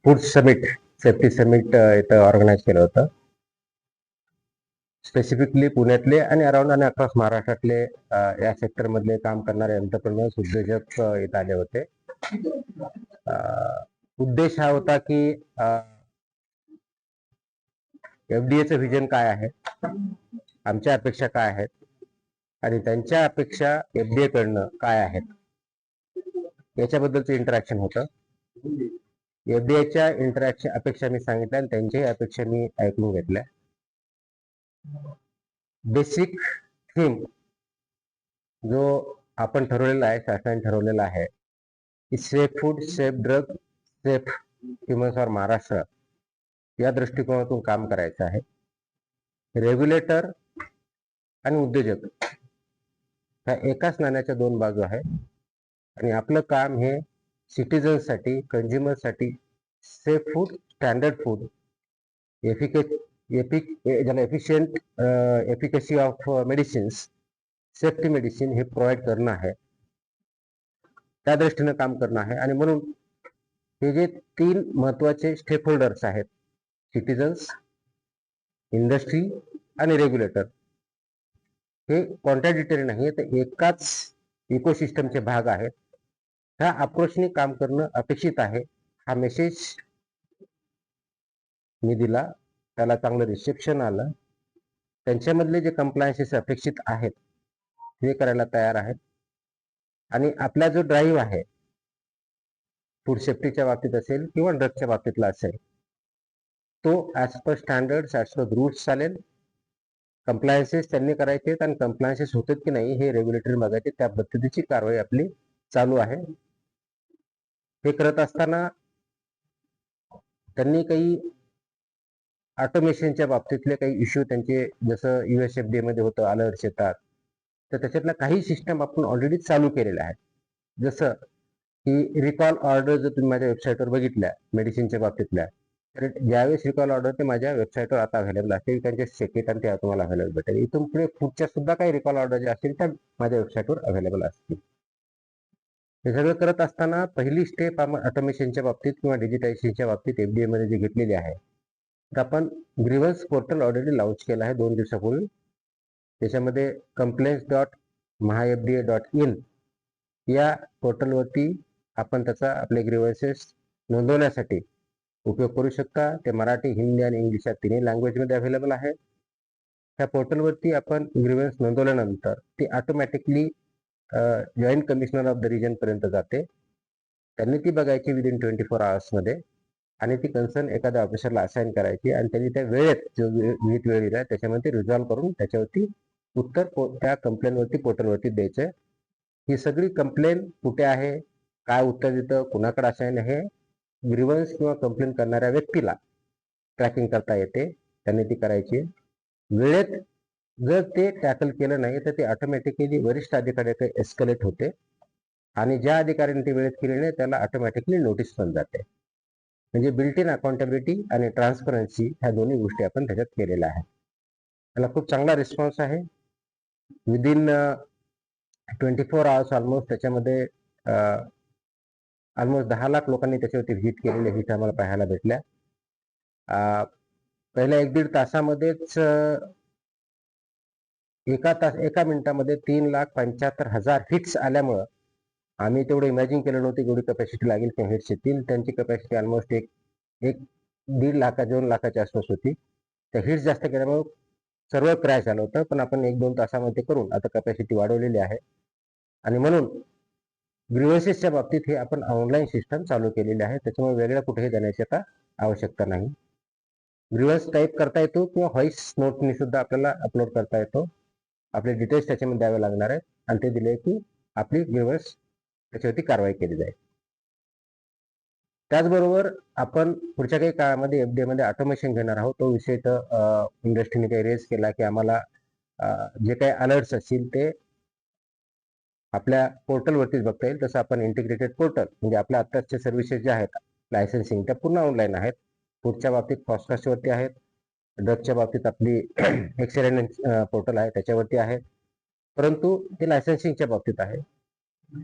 Food summit, safety summit इथं organise केलं होतं. स्पेसिफिकली पुण्यातले आणि अराउंड आणि अक्रॉस महाराष्ट्रातले या सेक्टरमधले काम करणारे एंटरप्रेन्योर्स, उद्योजक इथं आले होते. उद्देश हा होता की एफडीएचं व्हिजन काय आहे, आमच्या अपेक्षा काय आहेत आणि त्यांच्या अपेक्षा एफडीए कडनं काय आहेत याच्याबद्दलचं इंटरॅक्शन होतं. एफडीएच्या इंटरॅक्शन अपेक्षा मी सांगितल्या आणि त्यांच्याही अपेक्षा मी ऐकून घेतल्या. बेसिक थीम जो आपण ठरवलेला आहे, शासनाने ठरवलेला आहे की safe food, safe drug, safe humans for Maharashtra या दृष्टिकोनातून काम करायचं आहे. रेग्युलेटर आणि उद्योजक ह्या एकाच नाण्याच्या दोन बाजू आहेत आणि आपलं काम हे सिटीजन्ससाठी, कंझ्युमरसाठी सेफ फूड, स्टँडर्ड फूड, ज्याला efficient efficacy of medicines, safety medicine हे प्रोव्हाइड करणं आहे. त्या दृष्टीनं काम करणं आहे आणि म्हणून हे जे तीन महत्वाचे स्टेक होल्डर्स आहेत, सिटीजन्स, इंडस्ट्री आणि रेग्युलेटर, हे कॉन्ट्राडिक्टरी नाही, तर एकाच इकोसिस्टमचे भाग आहेत. ह्या अप्रोचने काम करणं अपेक्षित आहे. हा मेसेज मी दिला, त्याला चांगलं रिसेप्शन आलं. त्यांच्यामधले जे कंप्लायन्सेस अपेक्षित आहेत ते करायला तयार आहेत आणि आपला जो ड्राईव्ह आहे फूड सेफ्टीच्या बाबतीत असेल किंवा ड्रगच्या बाबतीतला असेल, तो as per standards, as per rules चालेल. कंप्लायन्सेस त्यांनी करायचे आणि कंप्लायन्सेस होतात की नाही हे रेग्युलेटरी बघायचे. त्या पद्धतीची कारवाई आपली चालू आहे. हे करत असताना त्यांनी काही ऑटोमेशनच्या बाबतीतले काही इश्यू त्यांचे, जसं USFDA मध्ये होतं, अलर्ट्स येतात, तर त्याच्यातल्या काही सिस्टम आपण ऑलरेडी चालू केलेल्या आहेत. जसं की रिकॉल ऑर्डर जर तुम्ही माझ्या वेबसाईटवर बघितल्या मेडिसिनच्या बाबतीतल्या, तर ज्यावेळेस रिकॉल ऑर्डर ते माझ्या वेबसाईटवर आता अवेलेबल असतील, त्यांचे सेकेट आणि त्या तुम्हाला अवेलेबल भेटेल. इथून पुढे पुढच्या सुद्धा काही रिकॉल ऑर्डर जे असतील त्या माझ्या वेबसाईटवर अवेलेबल असतील. हे सगळं करत असताना पहिली स्टेप आपण ऑटोमेशनच्या बाबतीत किंवा डिजिटायझेशनच्या बाबतीत FDA मध्ये जी घेतलेली आहे, तर आपण ग्रीव्हन्स पोर्टल ऑलरेडी लॉन्च केलं आहे 2 दिवसापूर्वी. त्याच्यामध्ये complaints.mahafda.in या पोर्टलवरती आपण त्याचा आपले ग्रीव्हन्सेस नोंदवण्यासाठी उपयोग करू शकता. ते मराठी, हिंदी आणि इंग्लिश या तिन्ही लँग्वेजमध्ये अवेलेबल आहे. त्या पोर्टलवरती आपण ग्रीव्हन्स नोंदवल्यानंतर ती automatically joint commissioner of the region पर्यंत जाते. त्यांनी ती बघायची विदिन 24 आवर्समध्ये आणि ती कन्सर्न एखाद्या ऑफिसरला असाइन करायची आणि त्यांनी त्या वेळेत जो विहित वेळ दिला त्याच्यामध्ये रिझॉल्व्ह करून त्याच्यावरती उत्तर त्या कंप्लेनवरती पोर्टलवरती द्यायचं. ही सगळी कंप्लेन कुठे आहे, काय उत्तर देतं, कुणाकडे असाइन आहे, ग्रीव्हन्स किंवा कंप्लेन करणाऱ्या व्यक्तीला ट्रॅकिंग करता येते. त्यांनी ती करायची. वेळेत जर ते टॅकल केलं नाही तर ते ऑटोमॅटिकली वरिष्ठ अधिकाऱ्याकडे एस्केलेट होते आणि ज्या अधिकाऱ्याने ती वेळेत केली नाही त्याला ऑटोमॅटिकली नोटीस पण जाते. म्हणजे बिल्ट इन अकाउंटेबिलिटी आणि ट्रान्सपरन्सी ह्या दोन्ही गोष्टी आपण त्याच्यात केलेल्या आहेत. त्याला खूप चांगला रिस्पॉन्स आहे. विदिन 24 आवर्स ऑलमोस्ट त्याच्यामध्ये ऑलमोस्ट 10 लाख लोकांनी त्याच्यावरती व्हिजिट केलेले व्हिजिट आम्हाला पाहायला भेटल्या. पहिल्या 1-1.5 तासामध्येच एका मिनिटामध्ये 3,75,000 हिट्स आल्यामुळं आम्ही तेवढं इमॅजिन केलं नव्हतं एवढी कॅपॅसिटी लागेल किंवा हिट्स येतील. त्यांची कॅपॅसिटी ऑलमोस्ट 1.5 लाख 2 लाखाच्या आसपास होती. त्या हिट्स जास्त केल्यामुळे सर्व क्रॅश झालं होतं, पण आपण 1-2 तासामध्ये करून आता कॅपॅसिटी वाढवलेली आहे आणि म्हणून ग्रीव्हन्सेसच्या बाबतीत हे आपण ऑनलाईन सिस्टम चालू केलेली आहे. त्याच्यामुळे वेगळ्या कुठेही जाण्याची आता आवश्यकता नाही. ग्रीव्हन्स टाईप करता येतो किंवा व्हॉइस नोटनी सुद्धा आपल्याला अपलोड करता येतो. आपले डिटेल्स त्याच्यामध्ये द्यावे लागणार आहेत आणि ते दिले की आपली ग्रीव्हन्स त्याच्यावरती कारवाई केली जाईल. त्याचबरोबर आपण पुढच्या काही काळामध्ये FDA मध्ये ऑटोमेशन घेणार आहोत. तो विषय तर इंडस्ट्रीने काही रेज केला की आम्हाला जे काही अलर्ट्स असतील ते आपल्या पोर्टलवरतीच बघता येईल. तसं आपण इंटिग्रेटेड पोर्टल म्हणजे आपल्या आत्ताच्या सर्व्हिसेस ज्या आहेत लायसन्सिंग त्या पूर्ण ऑनलाईन आहेत. फूडच्या बाबतीत फॉस्कास्टवरती आहेत, ड्रगच्या बाबतीत आपली एक्सेलेंट पोर्टल आहे त्याच्यावरती आहे, परंतु ते लायसन्सिंगच्या बाबतीत आहे.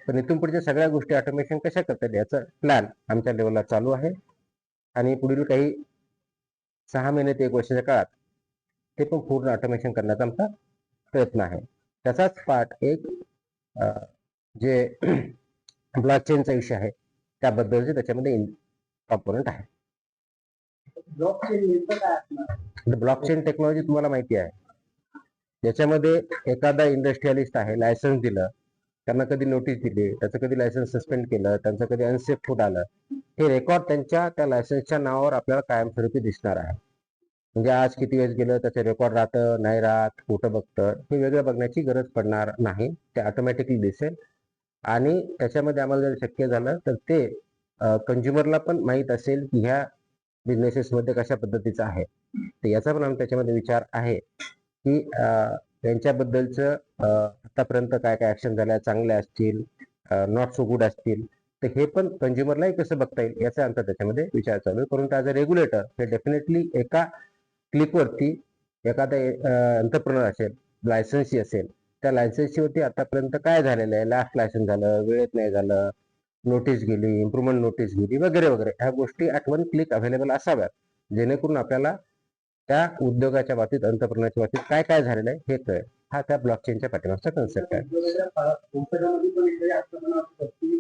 पण इथून पुढच्या सगळ्या गोष्टी ऑटोमेशन कशा करता येईल याचा प्लॅन आमच्या लेवलला चालू आहे आणि पुढील काही 6 महिने ते 1 वर्षाच्या काळात ते पण पूर्ण ऑटोमेशन करण्याचा आमचा प्रयत्न आहे. त्याचाच पार्ट एक जे ब्लॉकचेनचा विषय आहे त्याबद्दलचे त्याच्यामध्ये कॉम्पोनंट आहे. ब्लॉकचेन टेक्नॉलॉजी तुम्हाला माहिती आहे. याच्यामध्ये एखादा इंडस्ट्रियलिस्ट आहे, लायसन्स दिलं, त्यांना कधी नोटीस दिली, त्याचं कधी लायसन्स सस्पेंड केलं, त्यांचं कधी अनसेफ फूड आलं, हे रेकॉर्ड त्यांच्या त्या लायसन्सच्या नावावर आपल्याला कायमस्वरूपी दिसणार आहे. म्हणजे आज किती वेळेस गेलं त्याचं रेकॉर्ड राहतं नाही राहत, कुठं बघतं हे वेगळं बघण्याची गरज पडणार नाही, ते ऑटोमॅटिकली दिसेल. आणि त्याच्यामध्ये आम्हाला जर शक्य झालं तर ते कंझ्युमरला पण माहीत असेल की ह्या बिझनेसेसमध्ये कशा पद्धतीचं आहे. तर याचा पण आम्ही त्याच्यामध्ये विचार आहे की त्यांच्याबद्दलचं आतापर्यंत काय काय ऍक्शन झाल्या, चांगल्या असतील, नॉट सो गुड असतील, तर हे पण कंझ्युमरलाही कसं बघता येईल याचा आमचा त्याच्यामध्ये विचार चालू आहे. परंतु ॲज अ रेग्युलेटर हे डेफिनेटली एका क्लिकवरती एखादा एंटरप्रेनर असेल, लायसन्सी असेल, त्या लायसन्सीवरती आतापर्यंत काय झालेलं आहे, लास्ट लायसन्स झालं, वेळेत नाही झालं, नोटीस गेली, इम्प्रुव्हमेंट नोटीस गेली, वगैरे वगैरे, ह्या गोष्टी ॲट वन क्लिक अवेलेबल असाव्यात, जेणेकरून आपल्याला त्या उद्योगाच्या बाबतीत, एंटरप्रेनरच्या बाबतीत काय काय झालेलं आहे हे कळेल. हा त्या ब्लॉकचेनच्या पाठीमागचा कन्सेप्ट आहे.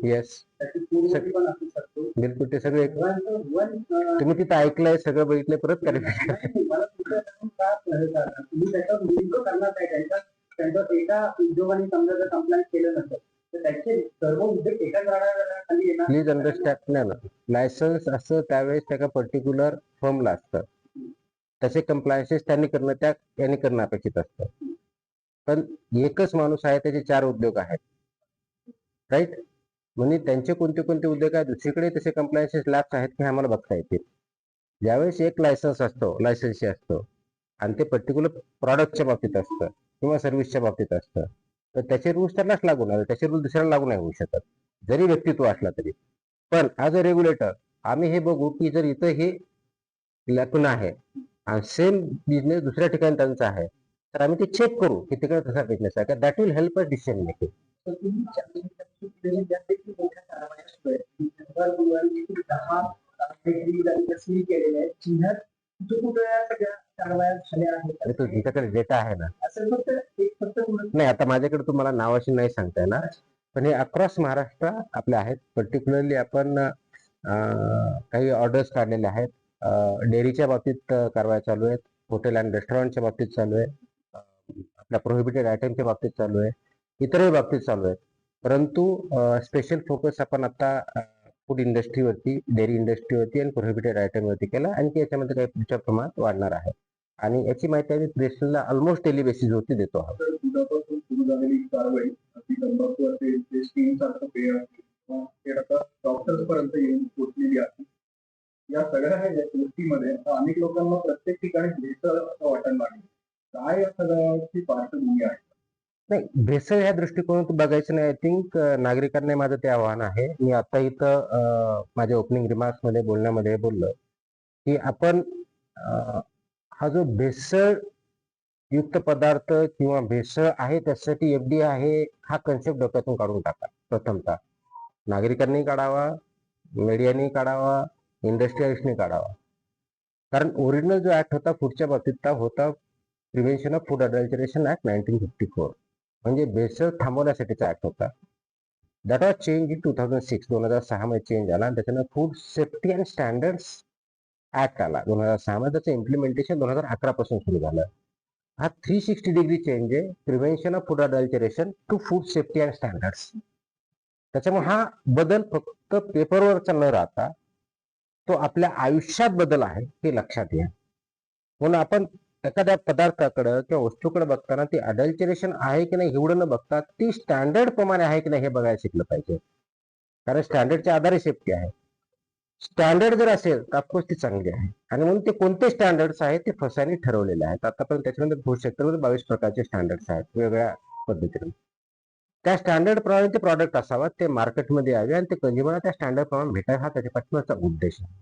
येस, बिलकुल. ते सगळे तुम्ही तिथं ऐकलंय, सगळं बघितलंय, परत प्लीज अंडरस्टँड. नाही ना, लायसन्स असं त्यावेळेस त्या पर्टिक्युलर फर्मला असतं, तसे कंप्लायन्सेस त्यांनी करणं यांनी करणं अपेक्षित असतं. पण एकच माणूस आहे, त्याचे 4 उद्योग आहेत, राईट. म्हणजे त्यांचे कोणते कोणते उद्योग आहेत, दुसरीकडे तसे कंप्लायन्सेस लॅब्स आहेत की आम्हाला बघता येतील. ज्यावेळेस एक लायसन्स असतो, लायसन्सी असतो, आणि ते पर्टिक्युलर प्रॉडक्टच्या बाबतीत असतं किंवा सर्व्हिसच्या बाबतीत असतं, तर त्याचे रूल्स त्यांनाच लागू नाही, त्याचे रूल दुसऱ्याला लागू नाही होऊ शकत, जरी व्यक्तित्व असला तरी. पण ॲज अ रेग्युलेटर आम्ही हे बघू की जर इथं हे लॅकुना आहे आणि सेम बिझनेस दुसऱ्या ठिकाणी त्यांचा आहे, तर आम्ही ते चेक करू की तिकडे तसा बिझनेस आहे का. That will help us decision making. तुमच्याकडे डेटा आहे ना? नाही, आता माझ्याकडे तुम्हाला नावाशी नाही सांगता येणार, पण हे अक्रॉस महाराष्ट्र आपले आहेत. पर्टिक्युलरली आपण काही ऑर्डर्स काढलेले आहेत. डेअरीच्या बाबतीत कारवाई चालू आहेत, हॉटेल अँड रेस्टॉरंटच्या बाबतीत चालू आहे, आपल्या प्रोहिबिटेड आयटमच्या बाबतीत चालू आहे, इतरही बाबतीत चालू आहेत. परंतु स्पेशल फोकस आपण आता फूड इंडस्ट्रीवरती, डेअरी इंडस्ट्रीवरती आणि प्रोहिबिटेड आयटमवरती केला, आणखी याच्यामध्ये काही पुढच्या प्रमाणात वाढणार आहे. आणि याची माहिती आम्ही प्रेसला ऑलमोस्ट डेली बेसिसवरती देतो आहोत. डॉक्टर्सपर्यंत येऊन पोहोचलेली आहे. या सगळ्या गोष्टीमध्ये अनेक लोकांना प्रत्येक ठिकाणी भेसळ असं वाटायला लागलं. काय या सगळ्याची पार्श्वभूमी आहे? नाही, भेसळ ह्या दृष्टिकोनातून बघायचं नाही. आय थिंक नागरिकांना माझं ते आव्हान आहे. मी आता इथं माझ्या ओपनिंग रिमार्क्स मध्ये बोलण्यामध्ये बोललो की आपण हा जो भेसळ युक्त पदार्थ किंवा भेसळ आहे त्यासाठी एफडीए आहे हा कन्सेप्ट डोक्यातून काढून टाका. प्रथमतः नागरिकांनी काढावा, मीडियानी काढावा, इंडस्ट्रियलिस्टनी काढावा. कारण ओरिजिनल जो ऍक्ट होता फूडच्या बाबतीत होता prevention of food adulteration act 1954, म्हणजे भेसळ थांबवण्यासाठीचा ऍक्ट होता. That was change in 2006. 2006 मध्ये चेंज झाला. त्याच्यानं food safety and standards act आला 2006 मध्ये. त्याचं इम्प्लिमेंटेशन 2011 पासून सुरू झालं. हा 360 डिग्री चेंज आहे, prevention of food adulteration to food safety and standards. त्याच्यामुळे हा बदल फक्त पेपरवरचा न राहता तो आपल्या आयुष्यात बदल आहे हे लक्षात घ्या. म्हणून आपण एखाद्या पदार्थाकडे किंवा वस्तूकडे बघताना ती अडल्टरेशन आहे की नाही एवढं न बघता ती स्टँडर्ड प्रमाणे आहे की नाही हे बघायला शिकलं पाहिजे. कारण स्टँडर्डच्या आधारे सेफ्टी आहे. स्टँडर्ड जर असेल तर ऑफकोर्स ती चांगली आहे. आणि म्हणून ते कोणते स्टँडर्ड्स आहेत ते फसाने ठरवलेले आहेत. आतापर्यंत त्याच्यामध्ये फूड सेक्टरमध्ये 22 प्रकारचे स्टँडर्ड्स आहेत वेगवेगळ्या पद्धतीने. त्या स्टँडर्ड प्रमाणे ते प्रॉडक्ट असावा, ते मार्केटमध्ये यावे आणि ते कंझ्युमरला त्या स्टँडर्ड प्रमाणे भेटावे, हा त्याच्या पाठीमागचा उद्देश आहे.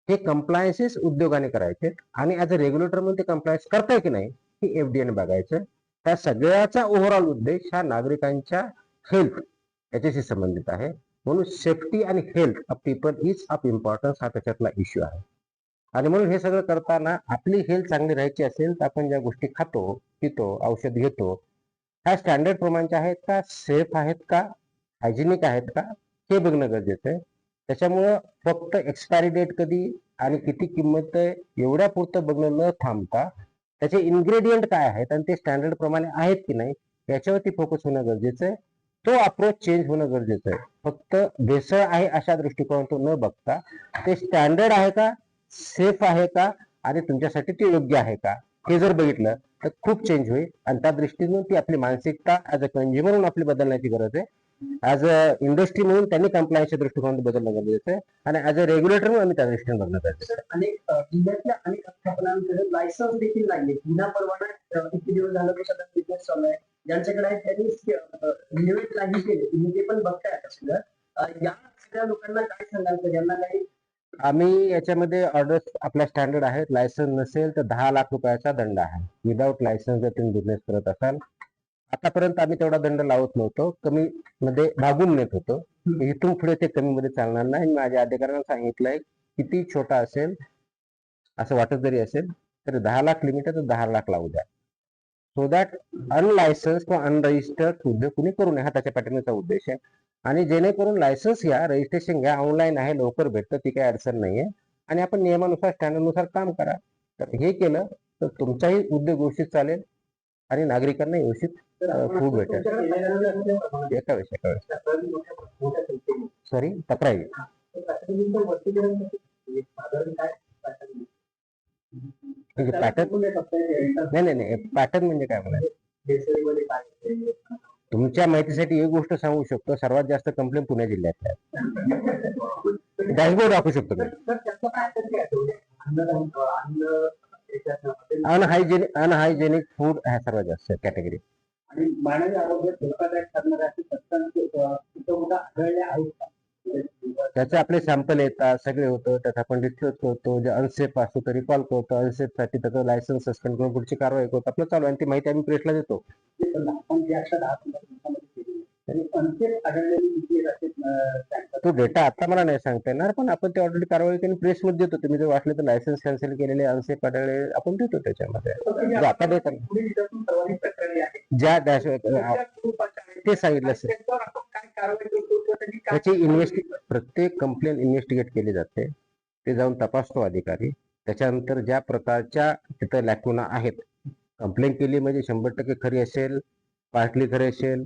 हे कंप्लायन्सेस उद्योगाने करायचे आणि ऍज अ रेग्युलेटर म्हणून ते कंप्लायन्स करताय की नाही हे एफडीएने बघायचं. त्या सगळ्याचा ओव्हरऑल उद्देश हा नागरिकांच्या हेल्थ याच्याशी संबंधित आहे. म्हणून सेफ्टी आणि health of people is of importance हा त्याच्यातला इश्यू आहे. आणि म्हणून हे सगळं करताना आपली हेल्थ चांगली राहायची असेल तर आपण ज्या गोष्टी खातो पितो औषध घेतो ह्या स्टँडर्ड प्रमाणच्या आहेत का, सेफ आहेत का, हायजेनिक आहेत का, हे बघणं गरजेचं आहे. त्याच्यामुळं फक्त एक्सपायरी डेट कधी आणि किती किंमत आहे एवढ्या पुरतं बघणं न थांबता त्याचे इन्ग्रेडियंट काय आहेत आणि ते स्टँडर्ड प्रमाणे आहेत की नाही याच्यावरती फोकस होणं गरजेचं आहे. तो अप्रोच चेंज होणं गरजेचं आहे. फक्त भेसळ आहे अशा दृष्टिकोनातून न बघता ते स्टँडर्ड आहे का, सेफ आहे का आणि तुमच्यासाठी ते योग्य आहे का हे जर बघितलं तर खूप चेंज होईल. आणि त्या दृष्टीने ती आपली मानसिकता ऍज अ कंझ्युमर म्हणून आपली बदलण्याची गरज आहे. ऍज अ इंडस्ट्री म्हणून त्यांनी कंप्लायन्सच्या दृष्टिकोनातून बदलणं गरजेचं आहे आणि ऍज अ रेग्युलेटर म्हणून आम्ही त्या दृष्टीने बघणं गरजेचं आहे. अनेक जिल्ह्यातल्या अनेक आस्थापनांकडे लायसन्स देखील नाहीये. विना परवाना किती दिवस झालं तो सध्या बिझनेस चालू आहे. ज्यांच्याकडे आहे त्यांनी रिन्युएट नाही केले. तुम्ही ते पण बघताय आता सगळं. या सगळ्या लोकांना काय सांगाल तर ज्यांना काही आम्ही याच्यामध्ये ऑर्डर्स आपला स्टँडर्ड आहे. लायसन्स नसेल तर 10 लाख रुपयाचा दंड आहे. विदाऊट लायसन्स जर तुम्ही बिझनेस करत असाल. आतापर्यंत आम्ही तेवढा दंड लावत नव्हतो. कमी मध्ये भागून नेत होतो. इथून पुढे ते कमी मध्ये चालणार नाही. माझ्या अधिकाऱ्यांना सांगितलंय किती छोटा असेल असं वाटत जरी असेल तर 10 लाख लिमिट आहे तर 10 लाख लावू द्या. सो दॅट अनलायसन्स किंवा अनरजिस्टर्ड उद्योग कुणी करू नये हा त्याच्या पाठिंब्याचा उद्देश आहे. आणि जेणेकरून लायसन्स घ्या, रजिस्ट्रेशन घ्या, ऑनलाईन आहे, लवकर भेटतं, ती काही अडचण नाहीये. आणि आपण नियमानुसार स्टँडर्डनुसार काम करा. तर हे केलं तर तुमचाही उद्योग व्यवस्थित चालेल आणि नागरिकांना व्यवस्थित फूड भेटेल. एका विषय सॉरी तक्रारी म्हणजे पॅटर्न नाही पॅटर्न म्हणजे काय म्हणायचं. तुमच्या माहितीसाठी एक गोष्ट सांगू शकतो. सर्वात जास्त कंप्लेंट पुणे जिल्ह्यात आहे. डॅशबोर्ड दाखवू शकतो मी. अनहायजेनिक फूड ह्या सर्वात जास्त कॅटेगरी. आणि मानवी आरोग्य धोकादायक ठरणाऱ्या आढळल्या आहेत का? त्याचे आपले सॅम्पल येतात, सगळे होतं. त्यात आपण डिस्क्लोज करतो. जे अनसेफ असतो तरी कॉल करतो. अनसेफ साठी त्याचं लायसन्स सस्पेंड करून पुढची कारवाई करतो. आपलं चालू आहे ती माहिती आम्ही प्रेसला देतो. तो डेटा आता मला नाही सांगता येणार पण आपण ते ऑलरेडी कारवाई करून प्रेसमध्ये देतो. तुम्ही जर वाटले तर लायसन्स कॅन्सल केलेले अनसेफ आढळले आपण देतो त्याच्यामध्ये. आता देतात ज्या ते सांगितलं असेल त्याची प्रत्येक कंप्लेंट इन्व्हेस्टिगेट केली जाते. ते जाऊन तपासतो अधिकारी. त्याच्यानंतर ज्या प्रकारच्या तिथं लॅकुना आहेत कंप्लेंट केली म्हणजे 100% खरी असेल, पार्टली खरी असेल,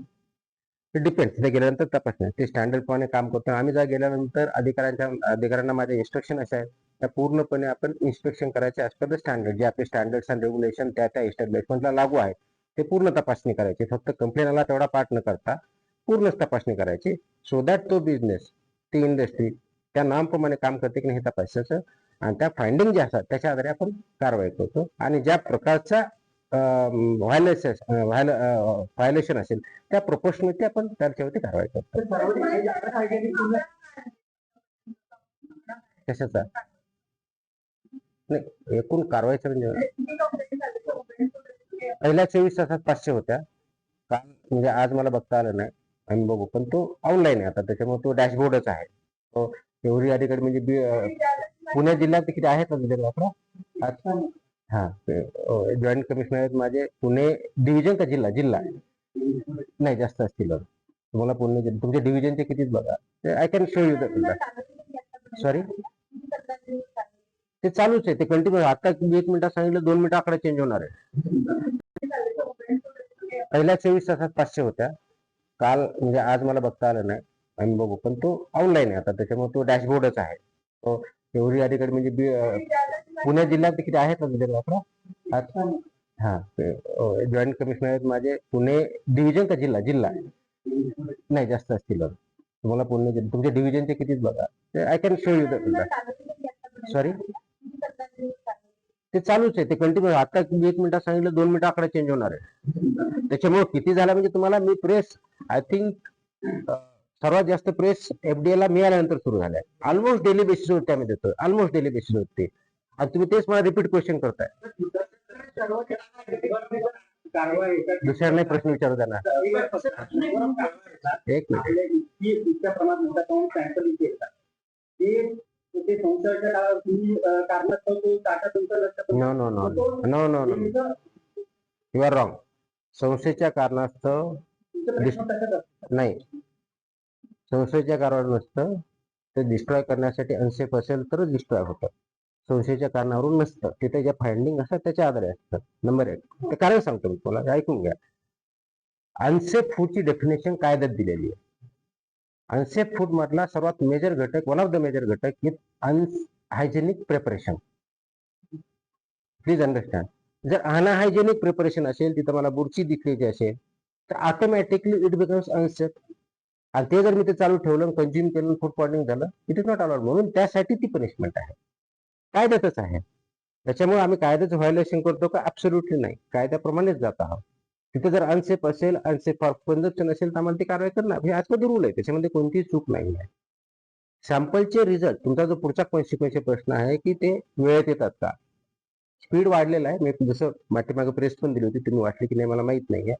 ते डिपेंड. तिथे गेल्यानंतर तपासणे ते स्टँडर्ड प्रमाणे काम करतो. आम्ही जर गेल्यानंतर अधिकाऱ्यांना माझे इन्स्ट्रक्शन असे आहेत त्या पूर्णपणे आपण इन्स्पेक्शन करायचे ॲज पर द स्टँडर्ड. जे आपले स्टँडर्ड्स अँड रेग्युलेशन त्या एस्टॅब्लिशमेंटला लागू आहेत ते पूर्ण तपासणी करायची. फक्त कंप्लेंट आला तेवढा पार्ट न करता पूर्णच तपासणी करायची. सो दॅट तो बिझनेस ती इंडस्ट्री त्या नामप्रमाणे काम करते की नाही हे तपासायचं. आणि त्या फाइंडिंग ज्या असतात त्याच्या आधारे आपण कारवाई करतो. आणि ज्या प्रकारचा व्हायलेशन असेल त्या प्रोपोर्शनली आपण त्याच्यावरती कारवाई करतो. कशाचा नाही एकूण कारवाईचा म्हणजे पहिल्या 24 तासात 500 होत्या. काल म्हणजे आज मला बघता आलं नाही आम्ही बघू पण तो ऑनलाईन आहे आता त्याच्यामुळे तो डॅशबोर्डच आहे. तो एवढी अधिकारी म्हणजे पुणे जिल्ह्यात किती आहेत ना हा जॉईंट कमिशनर आहेत माझे. पुणे डिव्हिजन का जिल्हा नाही जास्त असतील तुम्हाला. पुणे तुमच्या डिव्हिजनचे कितीच बघा. I can show you sorry ते चालूच आहे. ते कंटिन्यू आता 1 मिनिटात सांगितलं 2 मिनिटं आकडा चेंज होणार आहे. पहिल्या 24 तासात 500 होत्या. काल म्हणजे आज मला बघता आलं नाही आम्ही बघू पण तो ऑनलाईन आहे आता त्याच्यामुळे तो डॅशबोर्डच आहे. तो एवढी अधिकारी म्हणजे पुणे जिल्ह्यात किती आहेत ना हा जॉईंट कमिशनर आहेत माझे. पुणे डिव्हिजन का जिल्हा नाही जास्त असतील तुम्हाला. पुणे तुमच्या डिव्हिजनचे कितीच बघा. I can show you sorry ते चालूच आहे. ते कंटिन्यू आता 1 मिनिटात सांगितलं 2 मिनिटं आकडा चेंज होणार आहे. त्याच्यामुळे किती झाला म्हणजे तुम्हाला मी प्रेस आय थिंक सर्वात जास्त प्रेस FDA ला मिळाल्यानंतर सुरू झालाय. ऑलमोस्ट डेली बेसिसवरती आम्ही देतो. ऑलमोस्ट डेली बेसिसवरती. आणि तुम्ही तेच मला रिपीट क्वेश्चन करताय. कारवाई दुसऱ्यांना प्रश्न विचारू त्यांना. एक मिनिट. इतक्या प्रमाणात मोठ्या प्रमाणात सॅम्पल इथे येतात ते संसर्गाच्या काळात तुम्ही कारणास्तव तो टाटा तुमचं लक्षात no no no no no no you are wrong. संस्थेच्या कारणास्तव नाही, संस्थेच्या कारणावर नसतं ते डिस्ट्रॉय करण्यासाठी अनसेफ असेल तरच डिस्ट्रॉय होतं. संस्थेच्या कारणावरून नसतं. तिथे ज्या फाइंडिंग असतात त्याच्या आधारे असतात. नंबर 1 ते कारण सांगतो मी तुम्हाला, ऐकून घ्या. अनसेफ फूडची डेफिनेशन कायद्यात दिलेली आहे. अनसेफ फूड मधला सर्वात मेजर घटक, वन ऑफ द मेजर घटक is unhygienic preparation. Please understand. जर अनहायजेनिक प्रिपरेशन असेल, तिथं मला बुरशी दिसलेली असेल तर ऑटोमॅटिकली इट बिकम्स अनसेफ. आणि ते जर मी ते चालू ठेवलं, कंझ्युम केलं, फूड पॉइझनिंग झालं, इट इज नॉट अलाउड. म्हणून त्यासाठी ती पनिशमेंट आहे, कायद्यातच आहे. त्याच्यामुळे आम्ही कायद्याचं व्हायोलेशन करतो का? ऍब्सोल्युटली नाही, कायद्याप्रमाणेच जात आहोत. तिथे जर अनसेफ असेल, अनसेफ फॉर कन्झम्पशन असेल तर आम्हाला ती कारवाई करणार. हे आजमध्ये रूल आहे, त्याच्यामध्ये कोणतीही चूक नाही आहे. सॅम्पलचे रिझल्ट, तुमचा जो पुढचा कॉन्सिक्वेन्स प्रश्न आहे की ते वेळेत येतात का? स्पीड वाढलेला आहे. मी जसं पाठीमागे प्रेस पण दिली होती, तुम्ही वाटली की नाही मला माहित नाहीये.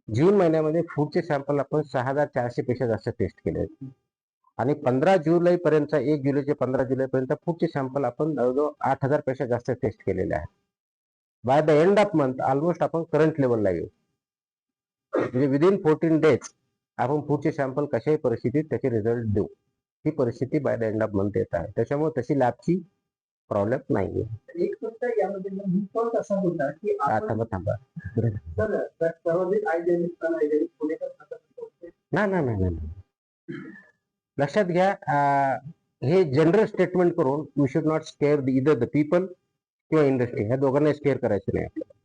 जून महिन्यामध्ये फूडचे सॅम्पल आपण 6400 पेक्षा जास्त टेस्ट केले आहेत. आणि 15 जुलै पर्यंत, 1 जुलै ते 15 जुलै पर्यंत फूडचे सॅम्पल आपण जवळजवळ 8000 पेक्षा जास्त टेस्ट केलेले आहेत. By the end of month almost आपण करंट लेवलला येऊ. म्हणजे विदिन 14 डेज आपण फूडचे सॅम्पल कशाही परिस्थितीत त्याचे रिझल्ट देऊ. ही परिस्थिती by the end of month येत आहे. त्याच्यामुळे तशी लॅबची प्रॉब्लेम नाहीये. एक फक्त यामध्ये फॉल्ट असा होता की थांबा. सर्वाधिक हायजेनिक नाही. लक्षात घ्या, हे जनरल स्टेटमेंट करून we should not scare either the people किंवा इंडस्ट्री, ह्या दोघांना स्केअर करायचं नाही आपल्याला.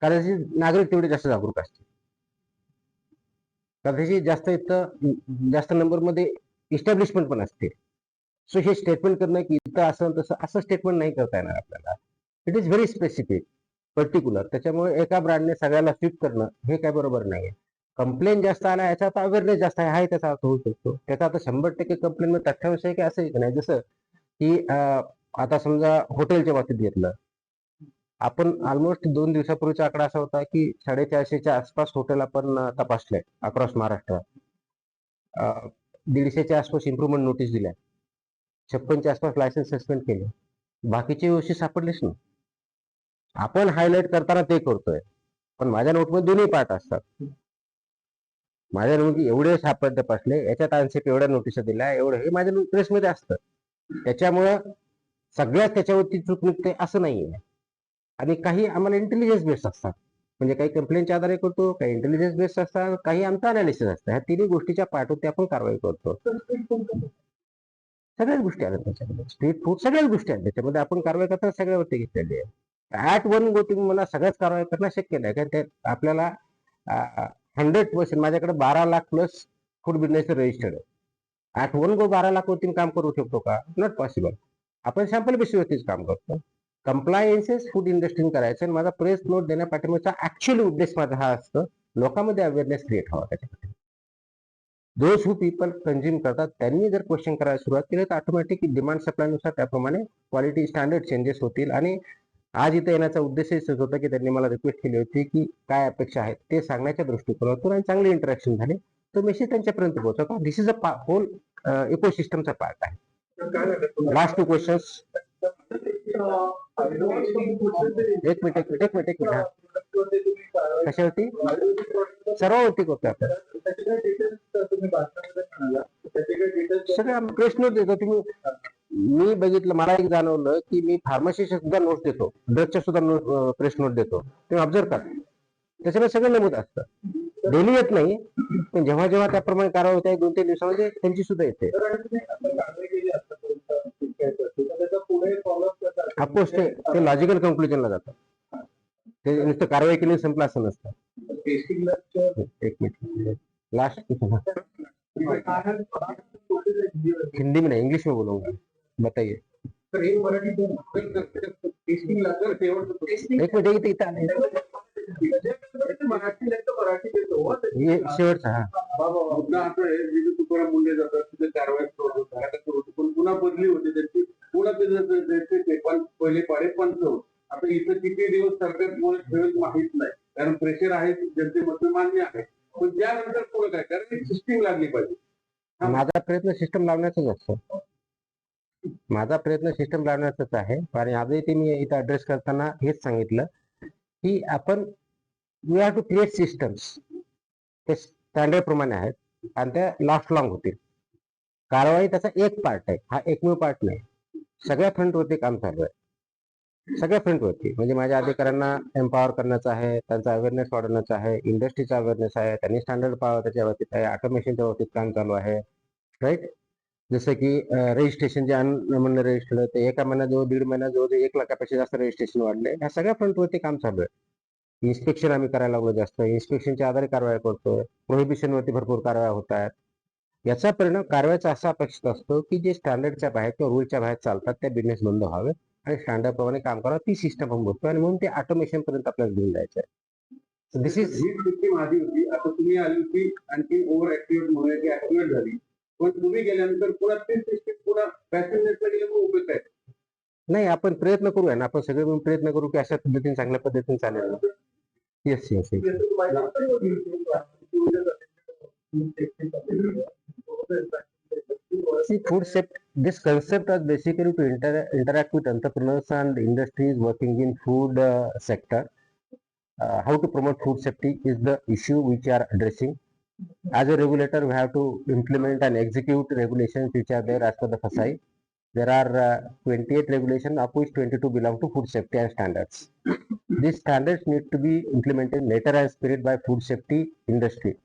कारण नागरिक तेवढे जास्त जागरूक असतील, कारण त्याची जास्त नंबरमध्ये इस्टॅब्लिशमेंट पण असते. सो हे स्टेटमेंट करणं की इथं असं स्टेटमेंट नाही करता येणार आपल्याला. It is very specific, particular. त्याच्यामुळे एका ब्रँडने सगळ्याला स्वीप करणं हे काय बरोबर नाही. कंप्लेंट जास्त आला याचा आता अवेअरनेस जास्त आहे, हाही त्याचा अर्थ होऊ शकतो. त्याचा आता 100% कंप्लेंट मध्ये तथ्यांश आहे की असं एक नाही. जसं की आता समजा हॉटेलच्या बाबतीत घेतलं, आपण ऑलमोस्ट 2 दिवसापूर्वीचा आकडा असा होता की 450च्या आसपास हॉटेल आपण तपासले अक्रॉस महाराष्ट्र. 150च्या आसपास इम्प्रुव्हमेंट नोटीस दिल्या, 56च्या आसपास लायसन्स सस्पेंड केले. बाकीचे व्यवस्थित सापडलेच ना. आपण हायलाइट करताना ते करतोय, पण माझ्या नोटमध्ये दोन्ही पार्ट असतात. माझ्या नोट एवढे सापडते तपासले, याच्यात अनसेफ एवढ्या नोटिसा दिल्या, एवढं हे माझ्या प्रेसमध्ये असतं. त्याच्यामुळं सगळ्यात त्याच्यावरती चूक निघते असं नाहीये. आणि काही आम्हाला इंटेलिजन्स बेस्ड असतात, म्हणजे काही कंप्लेंटच्या आधारे करतो, काही इंटेलिजन्स बेस्ड असतात, काही आमचं अनालिसिस असतं. ह्या तिन्ही गोष्टीच्या पाठवते आपण कारवाई करतो. सगळ्याच गोष्टी आल्या त्याच्यामध्ये, स्ट्रीट फूड सगळ्याच गोष्टी आहेत त्याच्यामध्ये. आपण कारवाई करताना सगळ्यावरती घेतलेली आहे. ऍट वन गो तुम्ही मला सगळ्याच कारवाई करणं शक्य नाही, कारण ते आपल्याला 100%, माझ्याकडे 12 lakh plus food business registered आहे. ऍट वन गो 12 लाख वरती काम करू शकतो का? Not possible. आपण सॅम्पल बेसिसवरतीच काम करतो. कंप्लायन्सेस फूड इंडस्ट्री करायचं. आणि माझा प्रेस नोट देण्यापाठीमागचा ऍक्च्युअली उद्देश माझा हा असतो, लोकांमध्ये अवेअरनेस क्रिएट व्हावा त्याच्यासाठी. दोज हू पीपल कंझ्युम करतात त्यांनी जर क्वेश्चन करायला सुरुवात केली तर ऑटोमॅटिक डिमांड सप्लायनुसार त्याप्रमाणे क्वालिटी स्टँडर्ड चेंजेस होतील. आणि आज इथे येण्याचा उद्देशही असं होता की त्यांनी मला रिक्वेस्ट केली होती की काय अपेक्षा आहेत ते सांगण्याच्या दृष्टिकोनातून, आणि चांगली इंटरॅक्शन झाली तर मेसेज त्यांच्यापर्यंत पोहोचवतो. दिस इज अ होल इकोसिस्टमचा पार्ट आहे. Last 2 questions. एक मिनिट. कशावरती? सर्वांवरती करतो आपण. सगळ्या प्रेस नोट देतो तुम्ही. मी बघितलं, मला एक जाणवलं की मी फार्मसीच्या सुद्धा नोट देतो, ड्रगच्या सुद्धा प्रेस नोट देतो. तुम्ही ऑब्झर्व करा, त्याच्यामध्ये सगळं नमूद असतं. डेली येत नाही, पण जेव्हा जेव्हा त्याप्रमाणे कारवाई होते 2-3 दिवसामध्ये त्यांची सुद्धा येते. ऑफकोर्स ते लॉजिकल कन्क्लुजनला जातं. ते नुसतं कारवाई केली संपलं असं नसतं. एक मिनिट, लास्ट हिंदी में नहीं, इंग्लिश में बोलूंगा, बताइए. एक मिनिट इथं हे शेवटचा. तुकाराम मुंडे जातात तिथे कारवाई पण पुन्हा बदली होते त्यांची, पुन्हा पहिले पाडे पंच आता इथं किती दिवस सरकार पुढे ठेवेल माहित नाही, कारण प्रेशर आहे जनतेमध्ये मान्य आहे. पण त्यानंतर पुढे काय, कारण एक सिस्टीम लागली पाहिजे. माझा प्रयत्न सिस्टम लावण्याचाच असतो. माझा प्रयत्न सिस्टम लावण्याचाच आहे. आणि आजही ते मी इथं ऍड्रेस करताना हेच सांगितलं की आपण we have to create systems. ते स्टँडर्ड प्रमाणे आहेत आणि त्या लास्ट लॉंग होतील. कारवाई त्याचा एक पार्ट आहे, हा एकमेव पार्ट नाही. सगळ्या फ्रंटवरती काम चालू आहे. सगळ्या फ्रंटवरती म्हणजे माझ्या अधिकाऱ्यांना एम्पॉवर करण्याचं आहे, त्यांचा अवेअरनेस वाढवण्याचा आहे, इंडस्ट्रीचा अवेअरनेस आहे, त्यांनी स्टँडर्ड पाहावं त्याच्या बाबतीत आहे, ऑटोमेशनच्या बाबतीत काम चालू आहे. राईट. जसं की रजिस्ट्रेशन जे म्हणलं रजिस्टर ते एका महिन्यात जवळ 1.5 महिन्यात जवळ 1 लाखापेक्षा जास्त रजिस्ट्रेशन वाढले. ह्या सगळ्या फ्रंटवरती काम चालू आहे. इन्स्पेक्शन आम्ही करायला लागलो जास्त. इन्स्पेक्शनच्या आधारे कारवाई करतोय. प्रोहिबिशनवरती भरपूर कारवाया होत आहेत. याचा परिणाम कारवाईचा असा अपेक्षित असतो की जे स्टँडर्डच्या बाहेर किंवा रूलच्या बाहेर चालतात त्या बिझनेस बंद व्हावे आणि स्टँडर्ड प्रमाणे काम करावं. ती सिस्टम आपण बघतो आणि म्हणून ते ऑटोमेशन पर्यंत आपल्याला घेऊन जायचं आहे. दिस इज ही सिस्टीम आधी होती, आता तुम्ही आली होती आणखी ओव्हर ऍक्टिव्हेट म्हणूया की ऍक्टिव्हेट झाली. पण तुम्ही गेल्यानंतर पुन्हा ती सिस्टीम पुन्हा पॅसेंजरचा गेल्यामुळे उपयोग आहे. नाही, आपण प्रयत्न करूया ना, आपण सगळे मिळून प्रयत्न करू की अशा पद्धतीने चांगल्या पद्धतीने चालेल. Yes yes yes. See, food safety, this concept was basically to interact with entrepreneurs and industries working in food sector. How to promote food safety is the issue which we are addressing. As a regulator, we have to implement and execute regulations which are there as per the FSSAI. There are 28 regulations, of which 22 belong to food safety and standards. These standards need to be implemented in letter and spirit by food safety industry.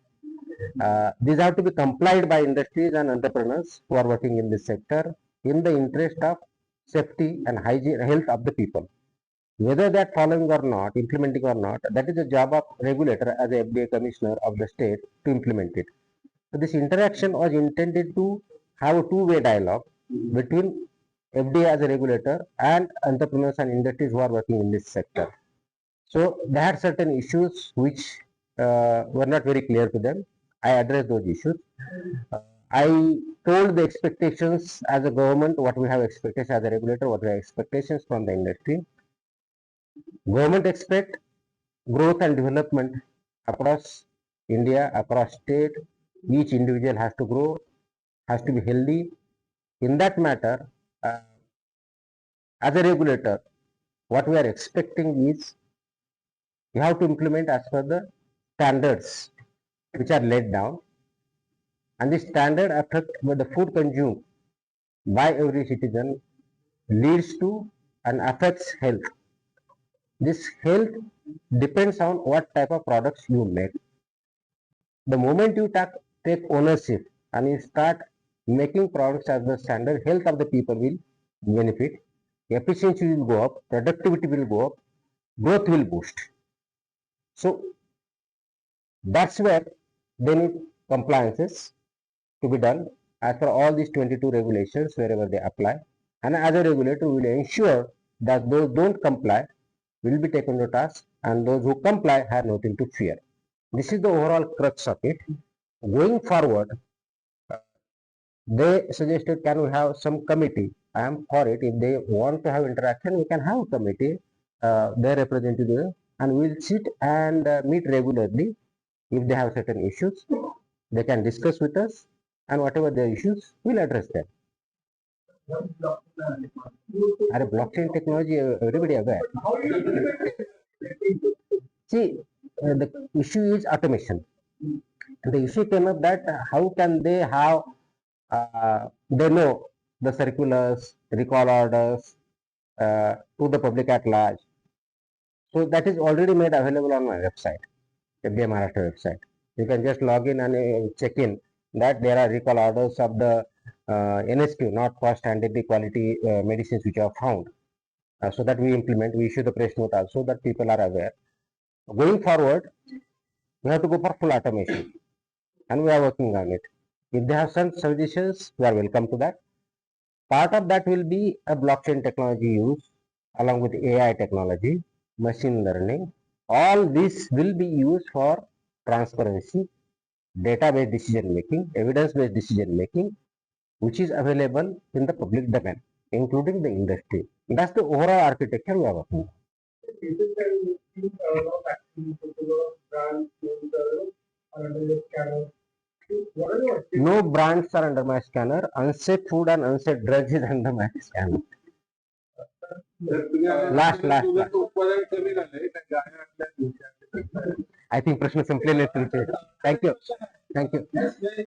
These have to be complied by industries and entrepreneurs who are working in this sector in the interest of safety and hygiene, health of the people. Whether they are following or not, implementing or not, that is the job of regulator as a FDA commissioner of the state to implement it. So this interaction was intended to have a two-way dialogue between FDA as a regulator and entrepreneurs and industries who are working in this sector. So they had certain issues which were not very clear to them. I addressed those issues. I told the expectations as a government, what we have expectations as a regulator, what we have expectations from the industry. Government expect growth and development across India, across state. Each individual has to grow, has to be healthy. In that matter, as a regulator, what we are expecting is you have to implement as per the standards which are laid down, and this standard affect with the food consumed by every citizen leads to and affects health. This health depends on what type of products you make. The moment you take ownership and you start making products as the standard, health of the people will benefit, efficiency will go up, productivity will go up, growth will boost. So that's where they need compliances to be done as per all these 22 regulations wherever they apply. And as a regulator, we will ensure that those don't comply will be taken to task and those who comply have nothing to fear. This is the overall crux of it. Going forward, they suggested, can we have some committee? I am for it. If they want to have interaction, we can have a committee, their representative, and we'll sit and meet regularly. If they have certain issues, they can discuss with us, and whatever their issues, we'll address them. Are blockchain technology, everybody aware? See, the issue is automation. The issue came up that how can they have, they know the circulars, recall orders to the public at large. So that is already made available on my website, FDA Maharashtra website. You can just log in and check in that there are recall orders of the NSQ, not for standard quality medicines which are found. So that we implement, we issue the press note also that people are aware. Going forward, we have to go for full automation and we are working on it. If they have some suggestions, we are welcome to that. Part of that will be a blockchain technology use along with AI technology, machine learning. All this will be used for transparency, data-based decision making, evidence-based decision making, which is available in the public domain, including the industry. That's the overall architecture we are working on. cases and seen a lot of accidents with a lot of brands names are under the scanner. What are your No brands are under my scanner. Unsafe food and unsafe drugs is under my scanner. जर तुम्ही Last. दुधाचं उत्पादन कमी झालंय तर गाड्या आपल्या धोक्यात आहेत. I think प्रश्न संपलेले आहेत तुमचे. थँक्यू.